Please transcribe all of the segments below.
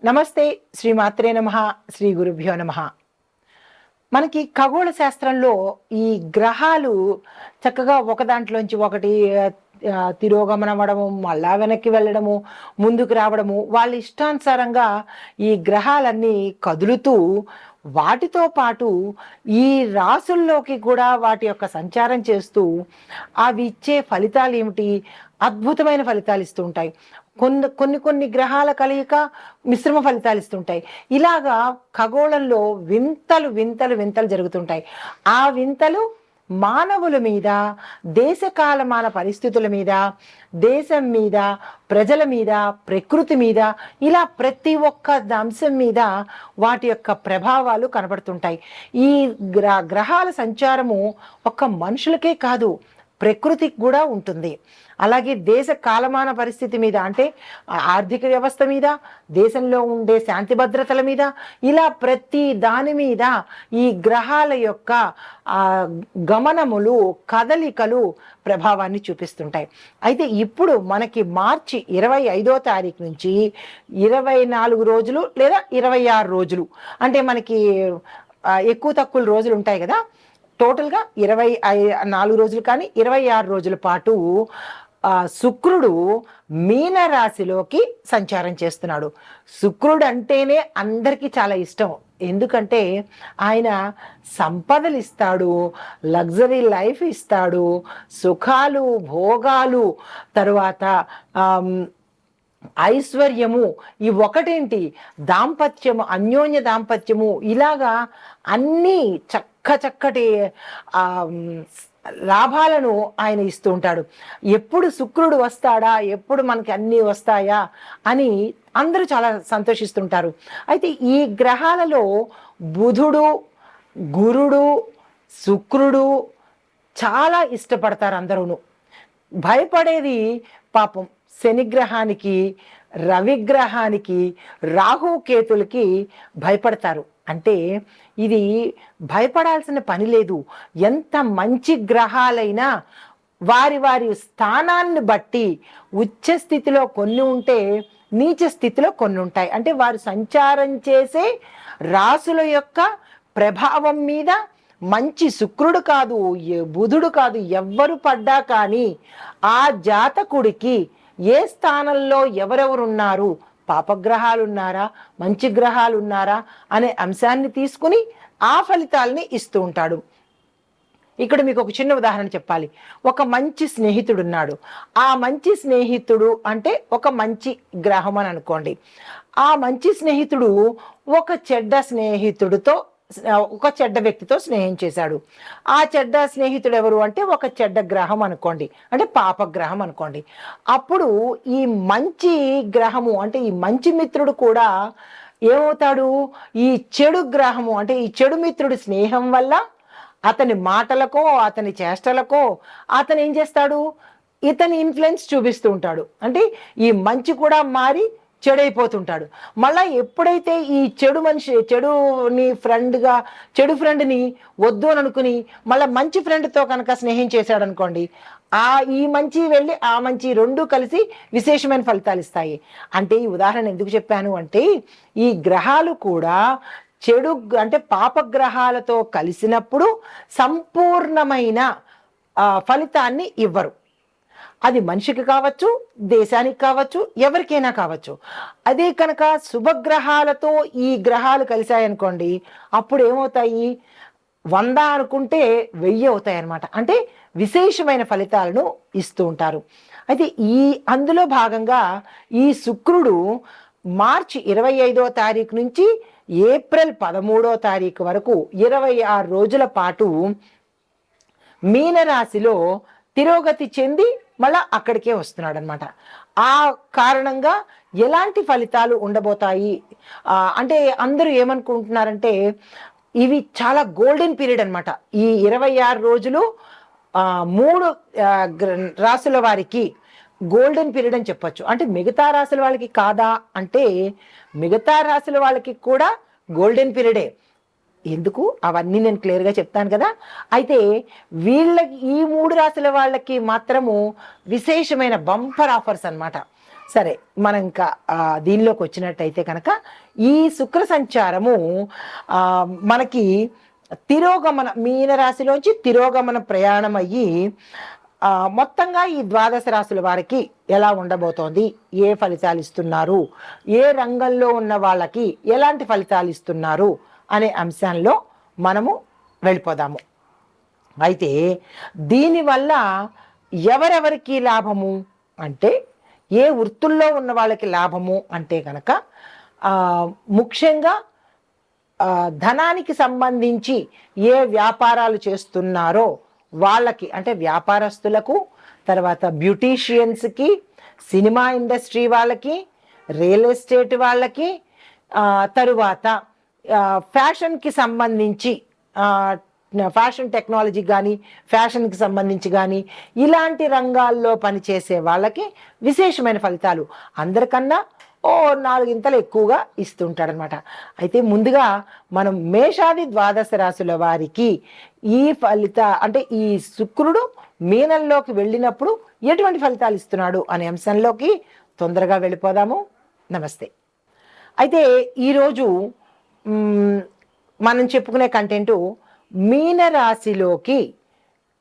నమస్తే. శ్రీమాత్రే నమః. శ్రీ గురుభ్యో నమః. మనకి ఖగోళ శాస్త్రంలో ఈ గ్రహాలు చక్కగా ఒక దాంట్లోంచి ఒకటి తిరోగమనం అవ్వడము, మళ్ళా వెనక్కి వెళ్ళడము, ముందుకు రావడము, వాళ్ళ ఇష్టానుసారంగా ఈ గ్రహాలన్నీ కదులుతూ వాటితో పాటు ఈ రాసుల్లోకి కూడా వాటి యొక్క సంచారం చేస్తూ అవి ఇచ్చే ఫలితాలు ఏమిటి, అద్భుతమైన ఫలితాలు ఇస్తూ ఉంటాయి. కొన్ని కొన్ని గ్రహాల కలయిక మిశ్రమ ఫలితాలు ఇస్తుంటాయి. ఇలాగా ఖగోళంలో వింతలు వింతలు వింతలు జరుగుతుంటాయి. ఆ వింతలు మానవుల మీద, దేశకాలమాన పరిస్థితుల మీద, దేశం మీద, ప్రజల మీద, ప్రకృతి మీద, ఇలా ప్రతి ఒక్క అంశం మీద వాటి యొక్క ప్రభావాలు కనబడుతుంటాయి. ఈ గ్రహాల సంచారము ఒక్క మనుషులకే కాదు, ప్రకృతికి కూడా ఉంటుంది. అలాగే దేశ కాలమాన పరిస్థితి మీద, అంటే ఆర్థిక వ్యవస్థ మీద, దేశంలో ఉండే శాంతి భద్రతల మీద, ఇలా ప్రతి దాని మీద ఈ గ్రహాల యొక్క గమనములు, కదలికలు ప్రభావాన్ని చూపిస్తుంటాయి. అయితే ఇప్పుడు మనకి మార్చి 25వ తారీఖు నుంచి 24 రోజులు లేదా 26 రోజులు, అంటే మనకి ఎక్కువ తక్కువ రోజులు ఉంటాయి కదా, టోటల్గా 24 రోజులు కానీ 26 రోజుల పాటు శుక్రుడు మీనరాశిలోకి సంచారం చేస్తున్నాడు. శుక్రుడు అంటేనే అందరికీ చాలా ఇష్టం. ఎందుకంటే ఆయన సంపదలు ఇస్తాడు, లగ్జరీ లైఫ్ ఇస్తాడు, సుఖాలు, భోగాలు, తరువాత ఐశ్వర్యము, ఈ ఒకటేంటి దాంపత్యము, అన్యోన్య దాంపత్యము, ఇలాగా అన్నీ చక్కటి లాభాలను ఆయన ఇస్తూ ఉంటాడు. ఎప్పుడు శుక్రుడు వస్తాడా, ఎప్పుడు మనకి అన్నీ వస్తాయా అని అందరూ చాలా సంతోషిస్తుంటారు. అయితే ఈ గ్రహాలలో బుధుడు, గురుడు, శుక్రుడు చాలా ఇష్టపడతారు అందరూను. భయపడేది పాపం శనిగ్రహానికి, రవిగ్రహానికి, రాహుకేతులకి భయపడతారు. అంటే ఇది భయపడాల్సిన పని లేదు. ఎంత మంచి గ్రహాలైనా వారి వారి స్థానాన్ని బట్టి ఉచ్చ స్థితిలో కొన్ని ఉంటే, నీచ స్థితిలో కొన్ని ఉంటాయి. అంటే వారు సంచారం చేసే రాసుల యొక్క ప్రభావం మీద మంచి శుక్రుడు కాదు, బుధుడు కాదు, ఎవ్వరు పడ్డా కానీ ఆ జాతకుడికి ఏ స్థానంలో ఎవరెవరున్నారు, పాపగ్రహాలు ఉన్నారా, మంచి గ్రహాలు ఉన్నారా అనే అంశాన్ని తీసుకుని ఆ ఫలితాలని ఇస్తూ ఉంటాడు. ఇక్కడ మీకు ఒక చిన్న ఉదాహరణ చెప్పాలి. ఒక మంచి స్నేహితుడు ఉన్నాడు. ఆ మంచి స్నేహితుడు అంటే ఒక మంచి గ్రహం అని అనుకోండి. ఆ మంచి స్నేహితుడు ఒక చెడ్డ స్నేహితుడితో, ఒక చెడ్డ వ్యక్తితో స్నేహం చేశాడు. ఆ చెడ్డ స్నేహితుడు ఎవరు అంటే ఒక చెడ్డ గ్రహం అనుకోండి, అంటే పాపగ్రహం అనుకోండి. అప్పుడు ఈ మంచి గ్రహము, అంటే ఈ మంచి మిత్రుడు కూడా ఏమవుతాడు, ఈ చెడు గ్రహము, అంటే ఈ చెడు మిత్రుడి స్నేహం వల్ల అతని మాటలకో, అతని చేష్టలకో అతను ఏం చేస్తాడు, ఇతని ఇన్ఫ్లుయెన్స్ చూపిస్తూ ఉంటాడు. అంటే ఈ మంచి కూడా మారి చెడైపోతుంటాడు. మళ్ళీ ఎప్పుడైతే ఈ చెడుని ఫ్రెండ్గా, చెడు ఫ్రెండ్ని వద్దు అని అనుకుని మళ్ళీ మంచి ఫ్రెండ్తో కనుక స్నేహం చేశాడు అనుకోండి, ఈ మంచి వెళ్ళి ఆ మంచి రెండు కలిసి విశేషమైన ఫలితాలు ఇస్తాయి. అంటే ఈ ఉదాహరణ ఎందుకు చెప్పాను అంటే, ఈ గ్రహాలు కూడా చెడు, అంటే పాపగ్రహాలతో కలిసినప్పుడు సంపూర్ణమైన ఫలితాన్ని ఇవ్వరు. అది మనిషికి కావచ్చు, దేశానికి కావచ్చు, ఎవరికైనా కావచ్చు. అదే కనుక శుభగ్రహాలతో ఈ గ్రహాలు కలిశాయనుకోండి, అప్పుడు ఏమవుతాయి, 100 అనుకుంటే 1000 అవుతాయి అన్నమాట. అంటే విశేషమైన ఫలితాలను ఇస్తూ ఉంటారు. అయితే అందులో భాగంగా ఈ శుక్రుడు మార్చి 25వ తారీఖు నుంచి ఏప్రిల్ 13వ తారీఖు వరకు 26 రోజుల పాటు మీనరాశిలో తిరోగతి చెంది మళ్ళా అక్కడికే వస్తున్నాడు అనమాట. ఆ కారణంగా ఎలాంటి ఫలితాలు ఉండబోతాయి అంటే అందరూ ఏమనుకుంటున్నారంటే, ఇవి చాలా గోల్డెన్ పీరియడ్ అనమాట. ఈ 26 రోజులు 3 రాశుల వారికి గోల్డెన్ పీరియడ్ అని చెప్పొచ్చు. అంటే మిగతా రాశుల వాళ్ళకి కాదా అంటే, మిగతా రాశుల వాళ్ళకి కూడా గోల్డెన్ పీరియడే. ఎందుకు అవన్నీ నేను క్లియర్గా చెప్తాను కదా. అయితే వీళ్ళకి, ఈ 3 రాశుల వాళ్ళకి మాత్రము విశేషమైన బంపర్ ఆఫర్స్ అన్నమాట. సరే, మనం ఇంకా దీనిలోకి వచ్చినట్టయితే కనుక ఈ శుక్ర సంచారము మనకి తిరోగమన మీనరాశిలోంచి తిరోగమన ప్రయాణం అయ్యి మొత్తంగా ఈ ద్వాదశ రాశుల వారికి ఎలా ఉండబోతోంది, ఏ ఫలితాలు ఇస్తున్నారు, ఏ రంగంలో ఉన్న వాళ్ళకి ఎలాంటి ఫలితాలు ఇస్తున్నారు అనే అంశంలో మనము వెళ్ళిపోదాము. అయితే దీనివల్ల ఎవరెవరికి లాభము అంటే, ఏ వృత్తుల్లో ఉన్న వాళ్ళకి లాభము అంటే కనుక ముఖ్యంగా ధనానికి సంబంధించి ఏ వ్యాపారాలు చేస్తున్నారో వాళ్ళకి, అంటే వ్యాపారస్తులకు, తర్వాత బ్యూటీషియన్స్కి, సినిమా ఇండస్ట్రీ వాళ్ళకి, రియల్ ఎస్టేట్ వాళ్ళకి, తరువాత ఫ్యాషన్కి సంబంధించి ఫ్యాషన్ టెక్నాలజీ కానీ ఫ్యాషన్కి సంబంధించి కానీ ఇలాంటి రంగాల్లో పనిచేసే వాళ్ళకి విశేషమైన ఫలితాలు అందరికన్నా 4 ఇంతలు ఎక్కువగా ఇస్తుంటాడనమాట. అయితే ముందుగా మనం మేషాది ద్వాదశ రాశుల వారికి ఈ అంటే ఈ శుక్రుడు మీనంలోకి వెళ్ళినప్పుడు ఎటువంటి ఫలితాలు ఇస్తున్నాడు అనే అంశంలోకి తొందరగా వెళ్ళిపోదాము. నమస్తే. అయితే ఈరోజు మనం చెప్పుకునే కంటెంటు మీనరాశిలోకి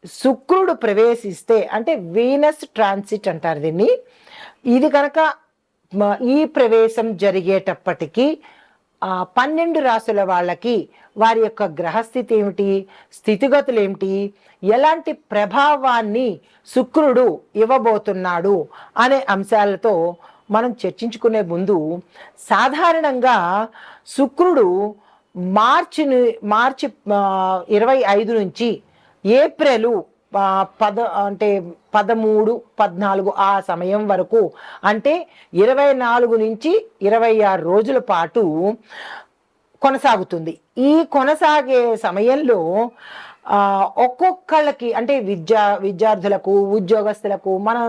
శుక్రుడు ప్రవేశిస్తే, అంటే వీనస్ ట్రాన్సిట్ అంటారు దీన్ని. ఇది కనుక ఈ ప్రవేశం జరిగేటప్పటికీ 12 రాశుల వాళ్ళకి వారి యొక్క గ్రహస్థితి ఏమిటి, స్థితిగతులు ఏమిటి, ఎలాంటి ప్రభావాన్ని శుక్రుడు ఇవ్వబోతున్నాడు అనే అంశాలతో మనం చర్చించుకునే ముందు, సాధారణంగా శుక్రుడు మార్చి 25 నుంచి ఏప్రిల్ 13, 14 ఆ సమయం వరకు, అంటే 24 నుంచి 26 రోజుల పాటు కొనసాగుతుంది. ఈ కొనసాగే సమయంలో ఒక్కొక్కళ్ళకి, అంటే విద్యార్థులకు, ఉద్యోగస్తులకు, మనం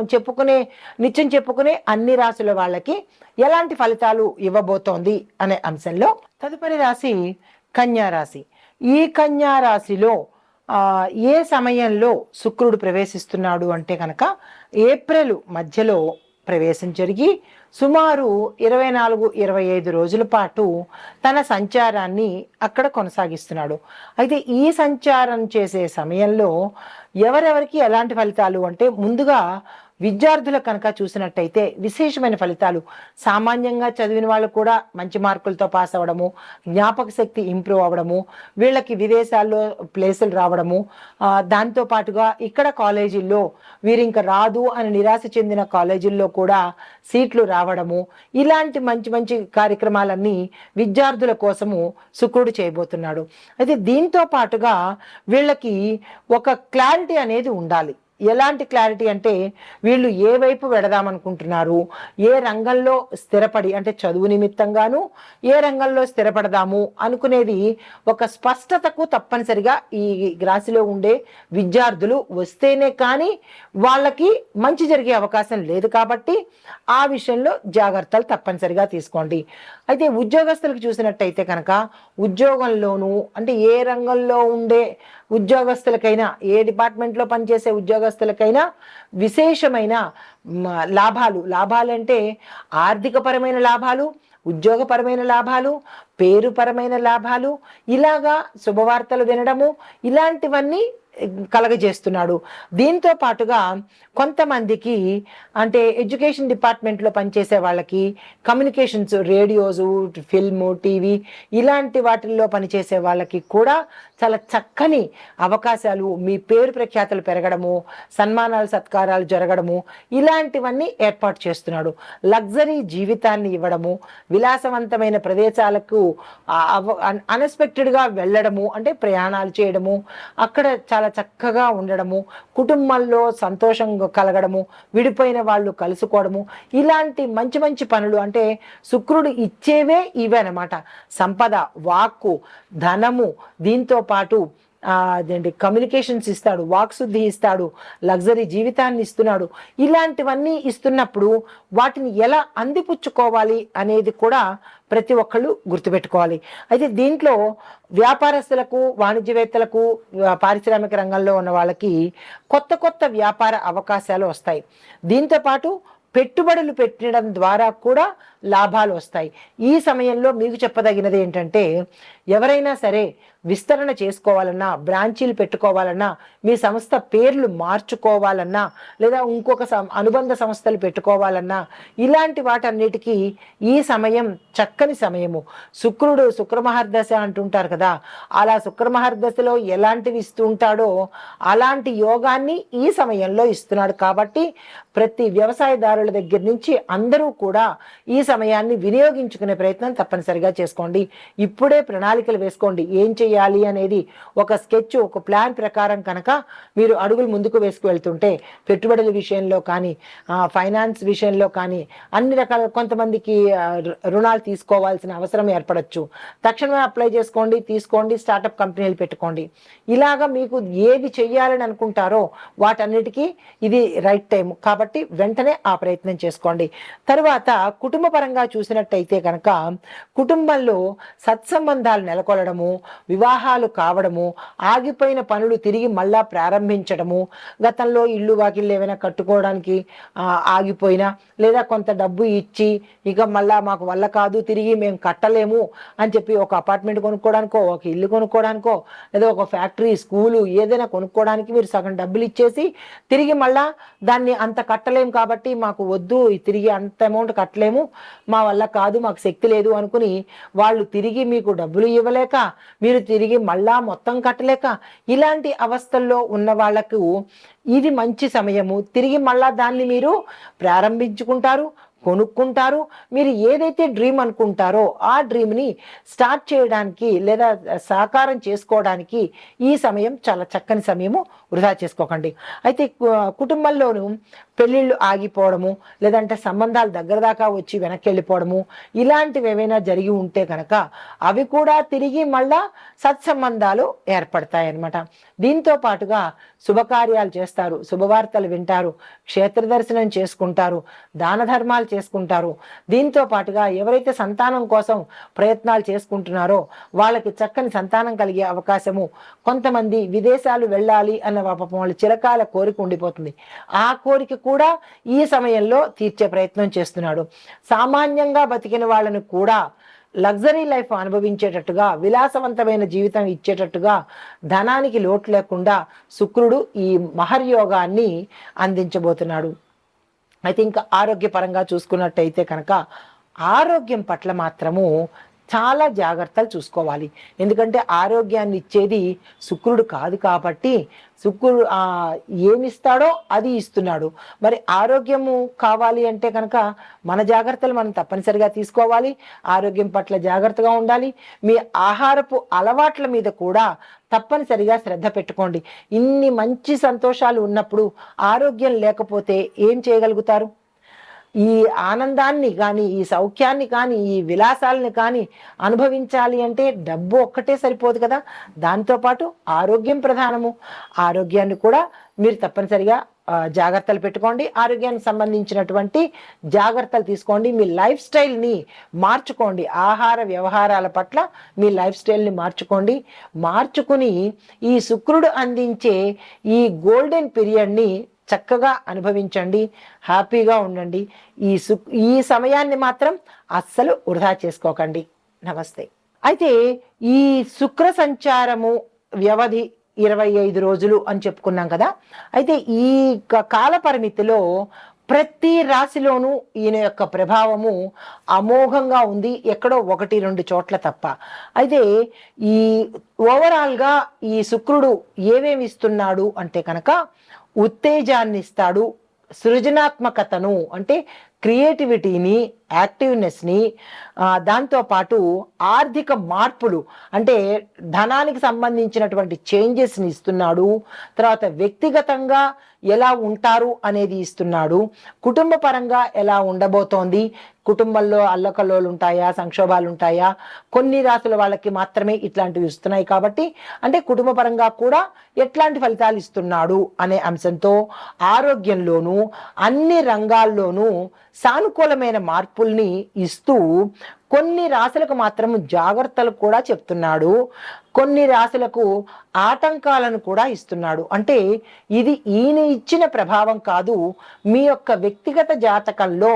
నిత్యం చెప్పుకునే అన్ని రాశుల వాళ్ళకి ఎలాంటి ఫలితాలు ఇవ్వబోతోంది అనే అంశంలో తదుపరి రాశి కన్యా రాశి. ఈ కన్యా రాశిలో ఏ సమయంలో శుక్రుడు ప్రవేశిస్తున్నాడు అంటే కనుక ఏప్రిల్ మధ్యలో ప్రవేశం జరిగి సుమారు 24-25 రోజుల పాటు తన సంచారాన్ని అక్కడ కొనసాగిస్తున్నాడు. అయితే ఈ సంచారం చేసే సమయంలో ఎవరెవరికి ఎలాంటి ఫలితాలు అంటే, ముందుగా విద్యార్థులు కనుక చూసినట్టయితే విశేషమైన ఫలితాలు. సామాన్యంగా చదివిన వాళ్ళు కూడా మంచి మార్కులతో పాస్ అవ్వడము, జ్ఞాపక శక్తి ఇంప్రూవ్ అవ్వడము, వీళ్ళకి విదేశాల్లో ప్లేసులు రావడము, దాంతోపాటుగా ఇక్కడ కాలేజీల్లో వీరు ఇంకా రాదు అని నిరాశ చెందిన కాలేజీల్లో కూడా సీట్లు రావడము, ఇలాంటి మంచి మంచి కార్యక్రమాలన్నీ విద్యార్థుల కోసము శుక్రుడు చేయబోతున్నాడు. అయితే దీంతో పాటుగా వీళ్ళకి ఒక క్లారిటీ అనేది ఉండాలి. ఎలాంటి క్లారిటీ అంటే, వీళ్ళు ఏ వైపు వెడదామనుకుంటున్నారు, ఏ రంగంలో స్థిరపడి, అంటే చదువు నిమిత్తంగాను ఏ రంగంలో స్థిరపడదాము అనుకునేది ఒక స్పష్టతకు తప్పనిసరిగా ఈ రాశిలో ఉండే విద్యార్థులు వస్తేనే కానీ వాళ్ళకి మంచి జరిగే అవకాశం లేదు. కాబట్టి ఆ విషయంలో జాగ్రత్తలు తప్పనిసరిగా తీసుకోండి. అయితే ఉద్యోగస్తులకు చూసినట్టయితే కనుక ఉద్యోగంలోనూ, అంటే ఏ రంగంలో ఉండే ఉద్యోగస్తులకైనా, ఏ డిపార్ట్మెంట్లో పనిచేసే ఉద్యోగస్తులకైనా విశేషమైన లాభాలంటే ఆర్థికపరమైన లాభాలు, ఉద్యోగపరమైన లాభాలు, పేరుపరమైన లాభాలు, ఇలాగా శుభవార్తలు వినడము, ఇలాంటివన్నీ కలగజేస్తున్నాడు. దీంతో పాటుగా కొంతమందికి, అంటే ఎడ్యుకేషన్ డిపార్ట్మెంట్లో పనిచేసే వాళ్ళకి, కమ్యూనికేషన్స్, రేడియోస్, ఫిల్ము, టీవీ ఇలాంటి వాటిల్లో పనిచేసే వాళ్ళకి కూడా చాలా చక్కని అవకాశాలు, మీ పేరు ప్రఖ్యాతులు పెరగడము, సన్మానాలు సత్కారాలు జరగడము, ఇలాంటివన్నీ ఏర్పాటు చేస్తున్నాడు. లగ్జరీ జీవితాన్ని ఇవ్వడము, విలాసవంతమైన ప్రదేశాలకు అన్ఎక్స్పెక్టెడ్గా వెళ్ళడము, అంటే ప్రయాణాలు చేయడము, అక్కడ చాలా చక్కగా ఉండడము, కుటుంబంలో సంతోషం కలగడము, విడిపోయిన వాళ్ళు కలుసుకోవడము, ఇలాంటి మంచి మంచి పనులు, అంటే శుక్రుడు ఇచ్చేవే ఇవే అన్నమాట. సంపద, వాక్కు, ధనము, దీంతో పాటు అదేంటి కమ్యూనికేషన్స్ ఇస్తాడు, వాక్శుద్ధి ఇస్తాడు, లగ్జరీ జీవితాన్ని ఇస్తున్నాడు. ఇలాంటివన్నీ ఇస్తున్నప్పుడు వాటిని ఎలా అందిపుచ్చుకోవాలి అనేది కూడా ప్రతి ఒక్కళ్ళు గుర్తుపెట్టుకోవాలి. అయితే దీంట్లో వ్యాపారస్తులకు, వాణిజ్యవేత్తలకు, పారిశ్రామిక రంగంలో ఉన్న వాళ్ళకి కొత్త కొత్త వ్యాపార అవకాశాలు వస్తాయి. దీంతోపాటు పెట్టుబడులు పెట్టడం ద్వారా కూడా లాభాలు వస్తాయి. ఈ సమయంలో మీకు చెప్పదగినది ఏంటంటే, ఎవరైనా సరే విస్తరణ చేసుకోవాలన్నా, బ్రాంచీలు పెట్టుకోవాలన్నా, మీ సంస్థ పేర్లు మార్చుకోవాలన్నా, లేదా ఇంకొక అనుబంధ సంస్థలు పెట్టుకోవాలన్నా, ఇలాంటి వాటన్నిటికీ ఈ సమయం చక్కని సమయము. శుక్రమహర్దశ అంటుంటారు కదా, అలా శుక్రమహర్దశలో ఎలాంటివి ఇస్తూ ఉంటాడో అలాంటి యోగాన్ని ఈ సమయంలో ఇస్తున్నాడు. కాబట్టి ప్రతి వ్యవసాయదారుల దగ్గర నుంచి అందరూ కూడా ఈ సమయాన్ని వినియోగించుకునే ప్రయత్నం తప్పనిసరిగా చేసుకోండి. ఇప్పుడే ప్రణాళికలు వేసుకోండి. ఏం చేయాలి అనేది ఒక స్కెచ్, ఒక ప్లాన్ ప్రకారం కనుక మీరు అడుగులు ముందుకు వేసుకు వెళ్తుంటే, పెట్టుబడుల విషయంలో కానీ, ఫైనాన్స్ విషయంలో కానీ, అన్ని రకాల కొంతమందికి రుణాలు తీసుకోవాల్సిన అవసరం ఏర్పడచ్చు. తక్షణమే అప్లై చేసుకోండి, తీసుకోండి, స్టార్టప్ కంపెనీలు పెట్టుకోండి. ఇలాగా మీకు ఏది చెయ్యాలని అనుకుంటారో వాటన్నిటికీ ఇది రైట్ టైం. కాబట్టి వెంటనే ఆ ప్రయత్నం చేసుకోండి. తర్వాత కుటుంబ పరంగా చూసినట్టయితే కనుక, కుటుంబంలో సత్సంబంధాలు నెలకొలడము, వివాహాలు కావడము, ఆగిపోయిన పనులు తిరిగి మళ్ళా ప్రారంభించడము, గతంలో ఇల్లు వాకిళ్ళు ఏమైనా కట్టుకోవడానికి ఆగిపోయినా, లేదా కొంత డబ్బు ఇచ్చి ఇక మళ్ళా మాకు వల్ల కాదు, తిరిగి మేము కట్టలేము అని చెప్పి ఒక అపార్ట్మెంట్ కొనుక్కోవడానికో, ఒక ఇల్లు కొనుక్కోవడానికో, లేదా ఒక ఫ్యాక్టరీ, స్కూలు ఏదైనా కొనుక్కోవడానికి మీరు సగం డబ్బులు ఇచ్చేసి తిరిగి మళ్ళా దాన్ని అంత కట్టలేము కాబట్టి మాకు వద్దు, తిరిగి అంత అమౌంట్ కట్టలేము, మా వల్ల కాదు, మాకు శక్తి లేదు అనుకుని వాళ్ళు తిరిగి మీకు డబ్బులు ఇవ్వలేక, మీరు తిరిగి మళ్ళా మొత్తం కట్టలేక, ఇలాంటి అవస్థల్లో ఉన్న వాళ్ళకు ఇది మంచి సమయము. తిరిగి మళ్ళా దాన్ని మీరు ప్రారంభించుకుంటారు, కొనుక్కుంటారు. మీరు ఏదైతే డ్రీమ్ అనుకుంటారో ఆ డ్రీమ్ని స్టార్ట్ చేయడానికి లేదా సాకారం చేసుకోవడానికి ఈ సమయం చాలా చక్కని సమయము. వృధా చేసుకోకండి. అయితే కుటుంబంలోనూ పెళ్ళిళ్ళు ఆగిపోవడము, లేదంటే సంబంధాలు దగ్గర దాకా వచ్చి వెనక్కి వెళ్ళిపోవడము, ఇలాంటివి ఏవైనా జరిగి ఉంటే కనుక అవి కూడా తిరిగి మళ్ళా సత్సంబంధాలు ఏర్పడతాయన్నమాట. దీంతో పాటుగా శుభకార్యాలు చేస్తారు, శుభవార్తలు వింటారు, క్షేత్ర దర్శనం చేసుకుంటారు, దాన ధర్మాలు చేసుకుంటారు. దీంతో పాటుగా ఎవరైతే సంతానం కోసం ప్రయత్నాలు చేసుకుంటున్నారో వాళ్ళకి చక్కని సంతానం కలిగే అవకాశము. కొంతమంది విదేశాలు వెళ్ళాలి అన్న పాపం వాళ్ళు చిరకాల కోరిక ఉండిపోతుంది. ఆ కోరిక కూడా ఈ సమయంలో తీర్చే ప్రయత్నం చేస్తున్నాడు. సామాన్యంగా బతికిన వాళ్ళను కూడా లగ్జరీ లైఫ్ అనుభవించేటట్టుగా, విలాసవంతమైన జీవితం ఇచ్చేటట్టుగా, ధనానికి లోటు లేకుండా శుక్రుడు ఈ మహర్యోగాన్ని అందించబోతున్నాడు. అయితే ఇంకా ఆరోగ్యపరంగా చూసుకున్నట్టయితే కనుక, ఆరోగ్యం పట్ల మాత్రము చాలా జాగ్రత్తలు చూసుకోవాలి. ఎందుకంటే ఆరోగ్యాన్ని ఇచ్చేది శుక్రుడు కాదు కాబట్టి, శుక్రుడు ఏమిస్తాడో అది ఇస్తున్నాడు. మరి ఆరోగ్యము కావాలి అంటే కనుక మన జాగ్రత్తలు మనం తప్పనిసరిగా తీసుకోవాలి. ఆరోగ్యం పట్ల జాగ్రత్తగా ఉండాలి. మీ ఆహారపు అలవాట్ల మీద కూడా తప్పనిసరిగా శ్రద్ధ పెట్టుకోండి. ఇన్ని మంచి సంతోషాలు ఉన్నప్పుడు ఆరోగ్యం లేకపోతే ఏం చేయగలుగుతారు? ఈ ఆనందాన్ని కానీ, ఈ సౌఖ్యాన్ని కానీ, ఈ విలాసాలని కానీ అనుభవించాలి అంటే డబ్బు ఒక్కటే సరిపోదు కదా. దాంతోపాటు ఆరోగ్యం ప్రధానము. ఆరోగ్యాన్ని కూడా మీరు తప్పనిసరిగా జాగ్రత్తలు పెట్టుకోండి. ఆరోగ్యానికి సంబంధించినటువంటి జాగ్రత్తలు తీసుకోండి. మీ లైఫ్ స్టైల్ని మార్చుకోండి. ఆహార వ్యవహారాల పట్ల మీ లైఫ్ స్టైల్ని మార్చుకుని ఈ శుక్రుడు అందించే ఈ గోల్డెన్ పీరియడ్ని చక్కగా అనుభవించండి, హ్యాపీగా ఉండండి. ఈ సమయాన్ని మాత్రం అస్సలు వృధా చేసుకోకండి. నమస్తే. అయితే ఈ శుక్ర సంచారము వ్యవధి 25 రోజులు అని చెప్పుకున్నాం కదా. అయితే ఈ కాల పరిమితిలో ప్రతి రాశిలోనూ ఈయన యొక్క ప్రభావము అమోఘంగా ఉంది, ఎక్కడో 1-2 చోట్ల తప్ప. అయితే ఈ ఓవరాల్గా ఈ శుక్రుడు ఏమేమి ఇస్తున్నాడు అంటే కనుక, ఉత్తేజాన్ని ఇస్తాడు, సృజనాత్మకతను అంటే క్రియేటివిటీని, యాక్టివ్నెస్ని, దాంతోపాటు ఆర్థిక మార్పులు అంటే ధనానికి సంబంధించినటువంటి చేంజెస్ని ఇస్తున్నాడు. తర్వాత వ్యక్తిగతంగా ఎలా ఉంటారు అనేది ఇస్తున్నాడు. కుటుంబ పరంగా ఎలా ఉండబోతోంది, కుటుంబంలో అల్లకల్లోలు ఉంటాయా, సంక్షోభాలు ఉంటాయా, కొన్ని రాసుల వాళ్ళకి మాత్రమే ఇట్లాంటివి ఇస్తున్నాయి కాబట్టి, అంటే కుటుంబ పరంగా కూడా ఎట్లాంటి ఫలితాలు ఇస్తున్నాడు అనే అంశంతో, ఆరోగ్యంలోనూ అన్ని రంగాల్లోనూ సానుకూలమైన మార్పుల్ని ఇస్తూ కొన్ని రాశులకు మాత్రం జాగ్రత్తలు కూడా చెప్తున్నాడు, కొన్ని రాశులకు ఆటంకాలను కూడా ఇస్తున్నాడు. అంటే ఇది ఈయన ఇచ్చిన ప్రభావం కాదు, మీ యొక్క వ్యక్తిగత జాతకంలో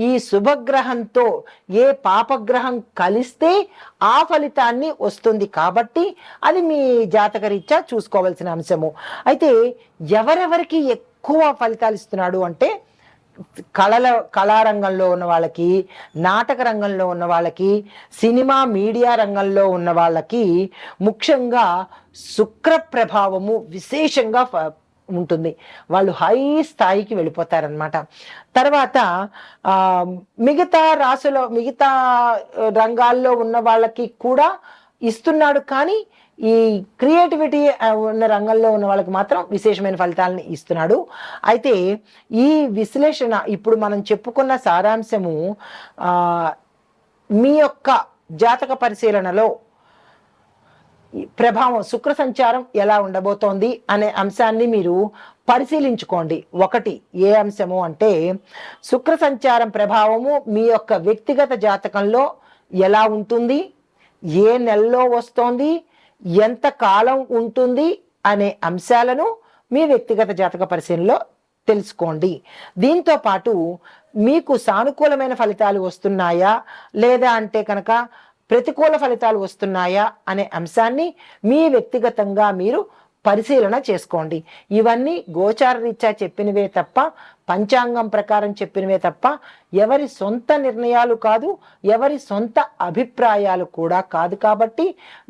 ఈ శుభగ్రహంతో ఏ పాపగ్రహం కలిస్తే ఆ ఫలితాన్ని వస్తుంది కాబట్టి అది మీ జాతకరీత్యా చూసుకోవాల్సిన అంశము. అయితే ఎవరెవరికి ఎక్కువ ఫలితాలు ఇస్తున్నాడు అంటే కళారంగంలో ఉన్న వాళ్ళకి, నాటక రంగంలో ఉన్న వాళ్ళకి, సినిమా మీడియా రంగంలో ఉన్న వాళ్ళకి ముఖ్యంగా శుక్ర ప్రభావము విశేషంగా ఉంటుంది. వాళ్ళు హై స్థాయికి వెళ్ళిపోతారనమాట. తర్వాత మిగతా రాశుల మిగతా రంగాల్లో ఉన్న వాళ్ళకి కూడా ఇస్తున్నాడు, కానీ ఈ క్రియేటివిటీ ఉన్న రంగంలో ఉన్న వాళ్ళకి మాత్రం విశేషమైన ఫలితాలను ఇస్తున్నాడు. అయితే ఈ విశ్లేషణ ఇప్పుడు మనం చెప్పుకున్న సారాంశము మీ యొక్క జాతక పరిశీలనలో ప్రభావం, శుక్ర సంచారం ఎలా ఉండబోతోంది అనే అంశాన్ని మీరు పరిశీలించుకోండి. ఒకటి ఏ అంశము అంటే శుక్ర సంచారం ప్రభావము మీ యొక్క వ్యక్తిగత జాతకంలో ఎలా ఉంటుంది, ఏ నెలలో వస్తోంది, ఎంత కాలం ఉంటుంది అనే అంశాలను మీ వ్యక్తిగత జాతక పరిశీలనలో తెలుసుకోండి. దీంతో పాటు మీకు సానుకూలమైన ఫలితాలు వస్తున్నాయా లేదా అంటే కనుక ప్రతికూల ఫలితాలు వస్తున్నాయా అనే అంశాన్ని మీ వ్యక్తిగతంగా మీరు పరిశీలన చేసుకోండి. ఇవన్నీ గోచార రీత్యా చెప్పినవే తప్ప, పంచాంగం ప్రకారం చెప్పినవే తప్ప ఎవరి సొంత నిర్ణయాలు కాదు, ఎవరి సొంత అభిప్రాయాలు కూడా కాదు. కాబట్టి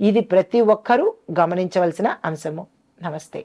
ఇది ప్రతి ఒక్కరూ గమనించవలసిన అంశము. నమస్తే.